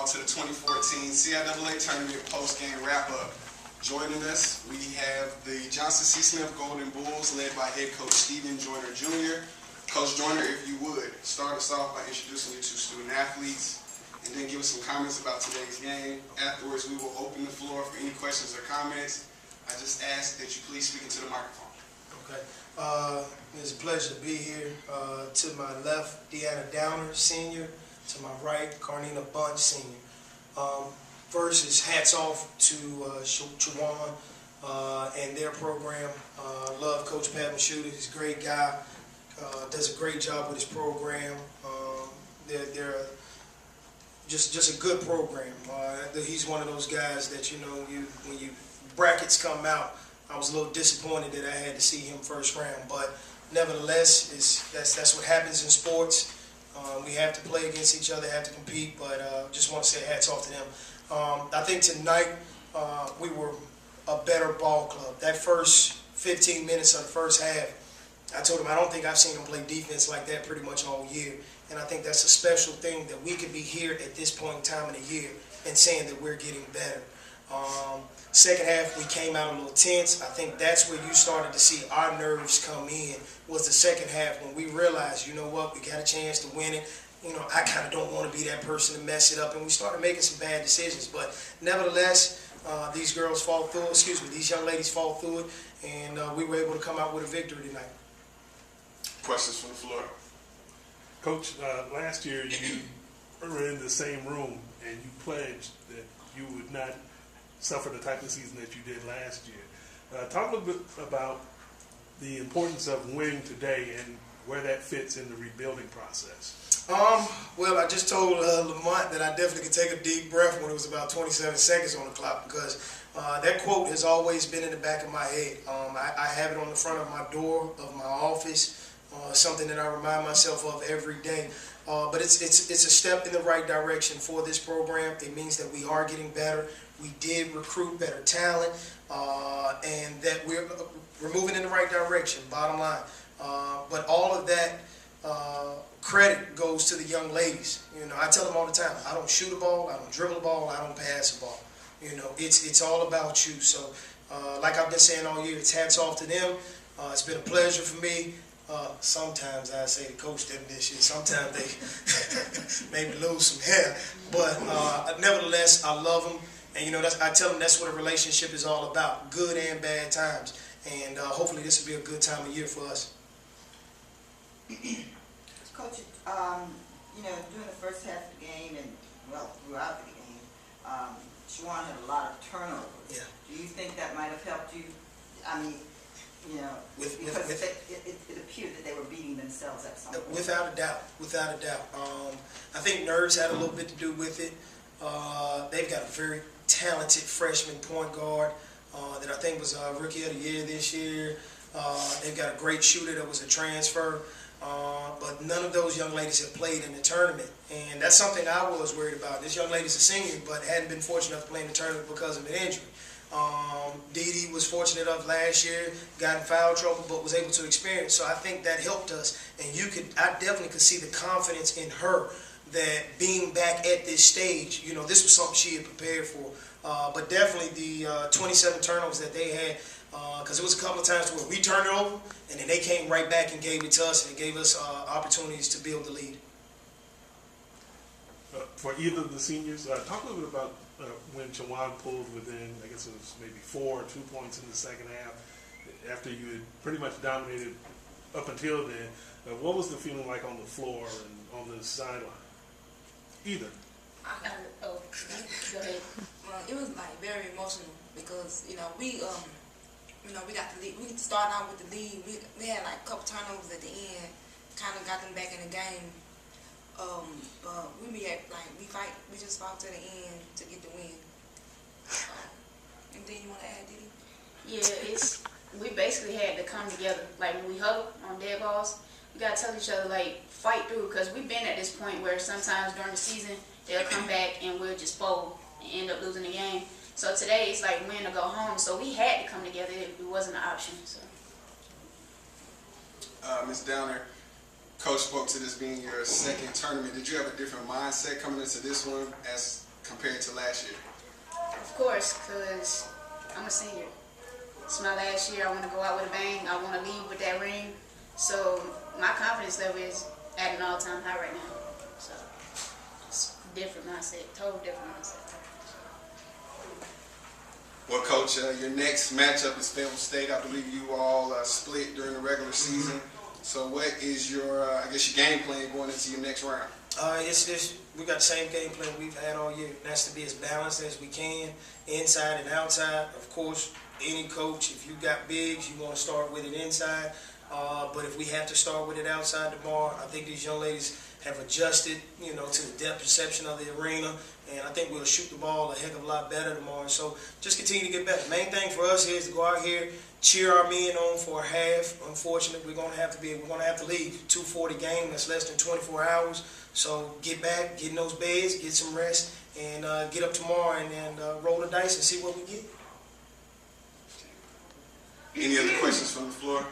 basketball to the 2014 CIAA Tournament post-game wrap-up. Joining us, we have the Johnson C. Smith Golden Bulls led by head coach Stephen Joyner Jr. Coach Joyner, if you would, start us off by introducing you to student athletes and then give us some comments about today's game. Afterwards, we will open the floor for any questions or comments. I just ask that you please speak into the microphone. Okay. It's a pleasure to be here. To my left, Deanna Downer, senior. To my right, Carnina Bunch, senior. First is hats off to Chowan and their program. Love Coach Pat Mashuda. He's a great guy. Does a great job with his program. They're just a good program. He's one of those guys that, you know, when you brackets come out, I was a little disappointed that I had to see him first round, but nevertheless, that's what happens in sports. We have to play against each other, have to compete, but just want to say hats off to them. I think tonight we were a better ball club. That first 15 minutes of the first half, I told him I don't think I've seen him play defense like that pretty much all year, and I think that's a special thing that we could be here at this point in time in the year and saying that we're getting better. Second half, we came out a little tense. I think that's where you started to see our nerves come in, was the second half when we realized, you know what, we got a chance to win it. You know, I kind of don't want to be that person to mess it up, and we started making some bad decisions. But nevertheless, these girls fought through it, these young ladies fought through it, and we were able to come out with a victory tonight. Questions from the floor? Coach, last year you were in the same room and you pledged that you would not suffer the type of season that you did last year. Talk a little bit about the importance of winning today and where that fits in the rebuilding process. Well, I just told Lamont that I definitely could take a deep breath when it was about 27 seconds on the clock, because that quote has always been in the back of my head. I have it on the front of my door of my office, something that I remind myself of every day. But it's a step in the right direction for this program. It means that we are getting better. We did recruit better talent, and that we're moving in the right direction, bottom line. But all of that credit goes to the young ladies. You know, I tell them all the time, I don't shoot a ball, I don't dribble a ball, I don't pass a ball. You know, it's all about you. So, like I've been saying all year, it's hats off to them. It's been a pleasure for me. Sometimes I say the coach did this shit. Sometimes they maybe lose some hair, but nevertheless, I love them. And you know, I tell them that's what a relationship is all about: good and bad times. And hopefully, this will be a good time of year for us. Coach, you know, during the first half of the game and well throughout the game, Chowan had a lot of turnovers. Yeah. Do you think that might have helped you? I mean, you know, because it appeared that they were beating themselves at some point. Without a doubt, without a doubt. I think nerves had a little bit to do with it. They've got a very talented freshman point guard that I think was Rookie of the Year this year. They've got a great shooter that was a transfer. But none of those young ladies have played in the tournament. And that's something I was worried about. This young lady's a senior, but hadn't been fortunate enough to play in the tournament because of an injury. Dee was fortunate enough last year, got in foul trouble, but was able to experience. So I think that helped us. And I definitely could see the confidence in her that being back at this stage, you know, this was something she had prepared for. But definitely the 27 turnovers that they had, because it was a couple of times where we turned it over, and then they came right back and gave it to us, and it gave us opportunities to build the lead. For either of the seniors, talk a little bit about when Chowan pulled within, I guess it was maybe 4 or 2 points in the second half, after you had pretty much dominated up until then. What was the feeling like on the floor and on the sideline? Either. Go ahead. Well, it was like very emotional because we got the lead. We started out with the lead. We had like a couple turnovers at the end, kind of got them back in the game. But we just fought to the end to get the win. Anything you want to add, Didi? Yeah, we basically had to come together. Like when we huddle on dead balls, we gotta tell each other like fight through, because we've been at this point where sometimes during the season they'll come back and we'll just fold and end up losing the game. So today it's like win or go home. So we had to come together. It wasn't an option. So. Ms. Downer, Coach spoke to this being your second tournament. Did you have a different mindset coming into this one as compared to last year? Of course, because I'm a senior. It's my last year. I want to go out with a bang. I want to leave with that ring. So my confidence level is at an all-time high right now. So it's a different mindset, total different mindset. Well, Coach, your next matchup is Fayetteville State. I believe you all split during the regular season. So what is your, I guess, your game plan going into your next round? We got the same game plan we've had all year. That's to be as balanced as we can, inside and outside. Of course, any coach, if you got bigs, you want to start with it inside. But if we have to start with it outside tomorrow, I think these young ladies have adjusted, to the depth perception of the arena, and I think we'll shoot the ball a heck of a lot better tomorrow. So just continue to get better. Main thing for us here is to go out here, cheer our men on for a half. Unfortunately, we're gonna have to leave 2:40 game. That's less than 24 hours. So get back, get in those beds, get some rest, and get up tomorrow and roll the dice and see what we get. Any other questions from the floor?